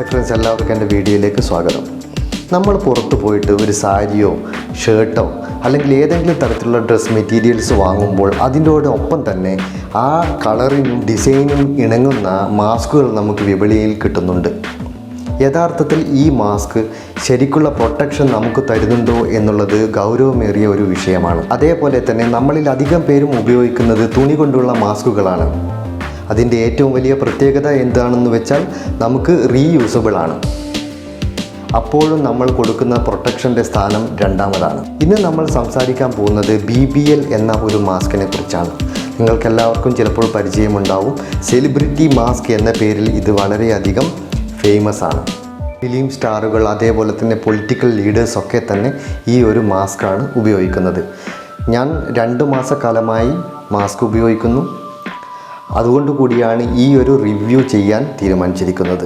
Friends, എല്ലാവർക്കും എൻ്റെ വീഡിയോയിലേക്ക് സ്വാഗതം. നമ്മൾ പുറത്ത് പോയിട്ട് ഒരു സാരിയോ ഷർട്ടോ അല്ലെങ്കിൽ ഏതെങ്കിലും തരത്തിലുള്ള ഡ്രസ് മെറ്റീരിയൽസ് വാങ്ങുമ്പോൾ അതിൻ്റെയൊപ്പം തന്നെ ആ കളറിനും ഡിസൈനും ഇണങ്ങുന്ന മാസ്കുകൾ നമുക്ക് വിപണിയിൽ കിട്ടുന്നുണ്ട്. യഥാർത്ഥത്തിൽ ഈ മാസ്ക് ശരിക്കുള്ള പ്രൊട്ടക്ഷൻ നമുക്ക് തരുന്നുണ്ടോ എന്നുള്ളത് ഗൗരവമേറിയ ഒരു വിഷയമാണ്. അതേപോലെ തന്നെ നമ്മളിൽ അധികം പേരും ഉപയോഗിക്കുന്നത് തുണി കൊണ്ടുള്ള മാസ്കുകളാണ്. അതിൻ്റെ ഏറ്റവും വലിയ പ്രത്യേകത എന്താണെന്ന് വെച്ചാൽ നമുക്ക് റീയൂസബിൾ ആണ്. അപ്പോഴും നമ്മൾ കൊടുക്കുന്ന പ്രൊട്ടക്ഷൻ്റെ സ്ഥാനം രണ്ടാമതാണ്. ഇന്ന് നമ്മൾ സംസാരിക്കാൻ പോകുന്നത് BBL എന്ന ഒരു മാസ്കിനെ കുറിച്ചാണ്. നിങ്ങൾക്കെല്ലാവർക്കും ചിലപ്പോൾ പരിചയമുണ്ടാവും. സെലിബ്രിറ്റി മാസ്ക് എന്ന പേരിൽ ഇത് വളരെയധികം ഫേമസ് ആണ്. ഫിലിം സ്റ്റാറുകൾ അതേപോലെ തന്നെ പൊളിറ്റിക്കൽ ലീഡേഴ്സൊക്കെ തന്നെ ഈ ഒരു മാസ്കാണ് ഉപയോഗിക്കുന്നത്. ഞാൻ 2 മാസക്കാലമായി മാസ്ക് ഉപയോഗിക്കുന്നു. അതുകൊണ്ട് കൂടിയാണ് ഈ ഒരു റിവ്യൂ ചെയ്യാൻ തീരുമാനിച്ചിരിക്കുന്നത്.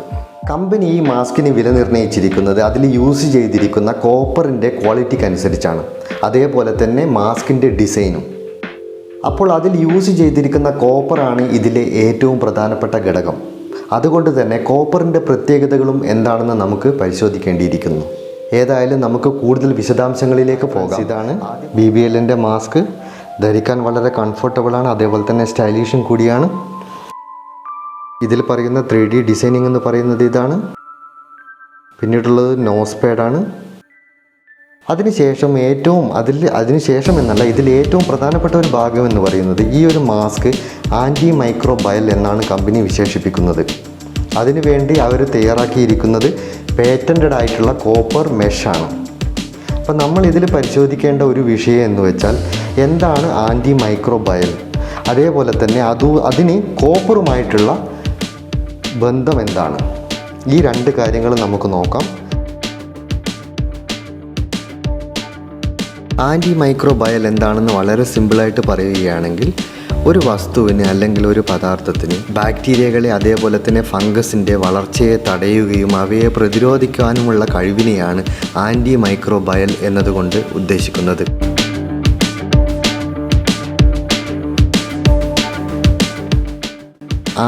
കമ്പനി ഈ മാസ്കിന് വില നിർണ്ണയിച്ചിരിക്കുന്നത് അതിൽ യൂസ് ചെയ്തിരിക്കുന്ന കോപ്പറിൻ്റെ ക്വാളിറ്റിക്ക് അനുസരിച്ചാണ്. അതേപോലെ തന്നെ മാസ്കിൻ്റെ ഡിസൈനും. അപ്പോൾ അതിൽ യൂസ് ചെയ്തിരിക്കുന്ന കോപ്പറാണ് ഇതിലെ ഏറ്റവും പ്രധാനപ്പെട്ട ഘടകം. അതുകൊണ്ട് തന്നെ കോപ്പറിൻ്റെ പ്രത്യേകതകളും എന്താണെന്ന് നമുക്ക് പരിശോധിക്കേണ്ടിയിരിക്കുന്നു. ഏതായാലും നമുക്ക് കൂടുതൽ വിശദാംശങ്ങളിലേക്ക് പോകാം. ഇതാണ് BBLൻ്റെ മാസ്ക്. ധരിക്കാൻ വളരെ കംഫർട്ടബിളാണ്, അതേപോലെ തന്നെ സ്റ്റൈലിഷും കൂടിയാണ്. ഇതിൽ പറയുന്ന 3D ഡിസൈനിങ് എന്ന് പറയുന്നത് ഇതാണ്. പിന്നീടുള്ളത് നോസ് പാഡാണ്. അതിനുശേഷം ഇതിൽ ഏറ്റവും പ്രധാനപ്പെട്ട ഒരു ഭാഗം എന്ന് പറയുന്നത് ഈ ഒരു മാസ്ക് ആൻറ്റിമൈക്രോബയൽ എന്നാണ് കമ്പനി വിശേഷിപ്പിക്കുന്നത്. അതിനുവേണ്ടി അവർ തയ്യാറാക്കിയിരിക്കുന്നത് പേറ്റൻറ്റഡ് ആയിട്ടുള്ള കോപ്പർ മെഷാണ്. അപ്പം നമ്മൾ ഇതിൽ പരിശോധിക്കേണ്ട ഒരു വിഷയം എന്ന് വെച്ചാൽ എന്താണ് ആൻറ്റിമൈക്രോബയൽ, അതേപോലെ തന്നെ അതിന് കോപ്പറുമായിട്ടുള്ള ബന്ധം എന്താണ്, ഈ 2 കാര്യങ്ങൾ നമുക്ക് നോക്കാം. ആൻറ്റിമൈക്രോബയൽ എന്താണെന്ന് വളരെ സിമ്പിളായിട്ട് പറയുകയാണെങ്കിൽ ഒരു വസ്തുവിന് അല്ലെങ്കിൽ ഒരു പദാർത്ഥത്തിന് ബാക്ടീരിയകളെ അതേപോലെ തന്നെ ഫംഗസിൻ്റെ വളർച്ചയെ തടയുകയും അവയെ പ്രതിരോധിക്കാനുമുള്ള കഴിവിനെയാണ് ആൻറ്റിമൈക്രോബയൽ എന്നതുകൊണ്ട് ഉദ്ദേശിക്കുന്നത്.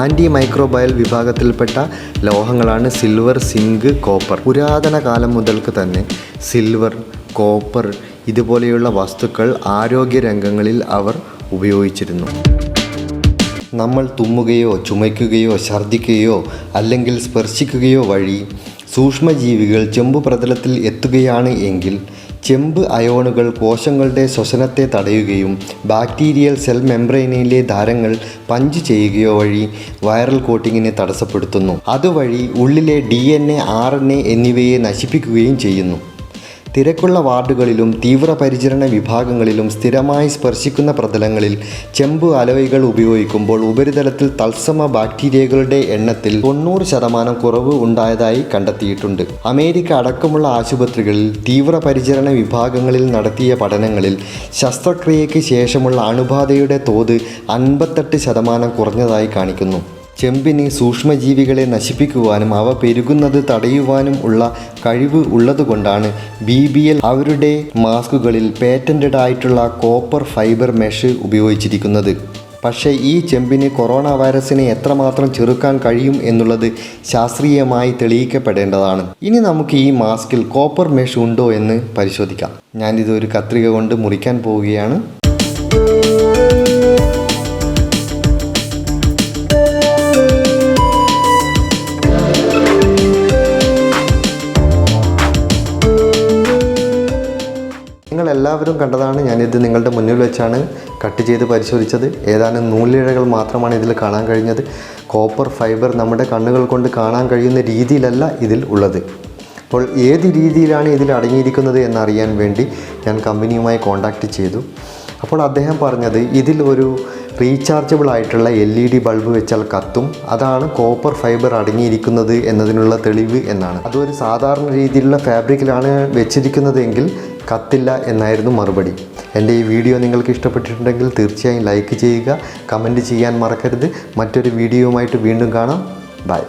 ആൻറ്റിമൈക്രോബയൽ വിഭാഗത്തിൽപ്പെട്ട ലോഹങ്ങളാണ് സിൽവർ, സിങ്ക്, കോപ്പർ. പുരാതന കാലം മുതൽക്ക് തന്നെ സിൽവർ, കോപ്പർ ഇതുപോലെയുള്ള വസ്തുക്കൾ ആരോഗ്യ രംഗങ്ങളിൽ അവർ ഉപയോഗിച്ചിരുന്നു. നമ്മൾ തുമ്മുകയോ ചുമയ്ക്കുകയോ ഛർദ്ദിക്കുകയോ അല്ലെങ്കിൽ സ്പർശിക്കുകയോ വഴി സൂക്ഷ്മജീവികൾ ചെമ്പ് പ്രതലത്തിൽ എത്തുകയാണ് എങ്കിൽ ചെമ്പ് അയോണുകൾ കോശങ്ങളുടെ ശ്വസനത്തെ തടയുകയും ബാക്ടീരിയൽ സെൽ മെംബ്രെയിനിലെ ധാരങ്ങൾ പഞ്ച് ചെയ്യുകയോ വഴി വൈറൽ കോട്ടിങ്ങിനെ തടസ്സപ്പെടുത്തുന്നു. അതുവഴി ഉള്ളിലെ DNA, RNA എന്നിവയെ നശിപ്പിക്കുകയും ചെയ്യുന്നു. തിരക്കുള്ള വാർഡുകളിലും തീവ്രപരിചരണ വിഭാഗങ്ങളിലും സ്ഥിരമായി സ്പർശിക്കുന്ന പ്രതലങ്ങളിൽ ചെമ്പ് അലോയ്കൾ ഉപയോഗിക്കുമ്പോൾ ഉപരിതലത്തിൽ തത്സമ ബാക്ടീരിയകളുടെ എണ്ണത്തിൽ 90% കുറവ് ഉണ്ടായതായി കണ്ടെത്തിയിട്ടുണ്ട്. അമേരിക്ക അടക്കമുള്ള ആശുപത്രികളിൽ തീവ്രപരിചരണ വിഭാഗങ്ങളിൽ നടത്തിയ പഠനങ്ങളിൽ ശസ്ത്രക്രിയയ്ക്ക് ശേഷമുള്ള അണുബാധയുടെ തോത് 58% കുറഞ്ഞതായി കാണിക്കുന്നു. ചെമ്പിന് സൂക്ഷ്മജീവികളെ നശിപ്പിക്കുവാനും അവ പെരുകുന്നത് തടയുവാനും ഉള്ള കഴിവ് ഉള്ളതുകൊണ്ടാണ് BBL അവരുടെ മാസ്കുകളിൽ പേറ്റൻറ്റഡ് ആയിട്ടുള്ള കോപ്പർ ഫൈബർ മെഷ് ഉപയോഗിച്ചിരിക്കുന്നത്. പക്ഷേ ഈ ചെമ്പിന് കൊറോണ വൈറസിനെ എത്രമാത്രം ചെറുക്കാൻ കഴിയും എന്നുള്ളത് ശാസ്ത്രീയമായി തെളിയിക്കപ്പെടേണ്ടതാണ്. ഇനി നമുക്ക് ഈ മാസ്കിൽ കോപ്പർ മെഷ് ഉണ്ടോ എന്ന് പരിശോധിക്കാം. ഞാനിത് ഒരു കത്രിക കൊണ്ട് മുറിക്കാൻ പോവുകയാണ്. നിങ്ങളെല്ലാവരും കണ്ടതാണ്. ഞാനിത് നിങ്ങളുടെ മുന്നിൽ വെച്ചാണ് കട്ട് ചെയ്ത് പരിശോധിച്ചത്. ഏതാനും നൂലിഴകൾ മാത്രമാണ് ഇതിൽ കാണാൻ കഴിഞ്ഞത്. കോപ്പർ ഫൈബർ നമ്മുടെ കണ്ണുകൾ കൊണ്ട് കാണാൻ കഴിയുന്ന രീതിയിലല്ല ഇതിൽ ഉള്ളത്. അപ്പോൾ ഏത് രീതിയിലാണ് ഇതിൽ അടങ്ങിയിരിക്കുന്നത് എന്നറിയാൻ വേണ്ടി ഞാൻ കമ്പനിയുമായി കോൺടാക്റ്റ് ചെയ്തു. അപ്പോൾ അദ്ദേഹം പറഞ്ഞത് ഇതിൽ ഒരു റീചാർജബിൾ ആയിട്ടുള്ള LED ബൾബ് വെച്ചാൽ കത്തും, അതാണ് കോപ്പർ ഫൈബർ അടങ്ങിയിരിക്കുന്നത് എന്നതിനുള്ള തെളിവ് എന്നാണ്. അതൊരു സാധാരണ രീതിയിലുള്ള ഫാബ്രിക്കിലാണ് വെച്ചിരിക്കുന്നതെങ്കിൽ കത്തില്ല എന്നായിരുന്നു മറുപടി. എൻ്റെ ഈ വീഡിയോ നിങ്ങൾക്ക് ഇഷ്ടപ്പെട്ടിട്ടുണ്ടെങ്കിൽ തീർച്ചയായും ലൈക്ക് ചെയ്യുക, കമൻറ്റ് ചെയ്യാൻ മറക്കരുത്. മറ്റൊരു വീഡിയോയുമായിട്ട് വീണ്ടും കാണാം. ബൈ.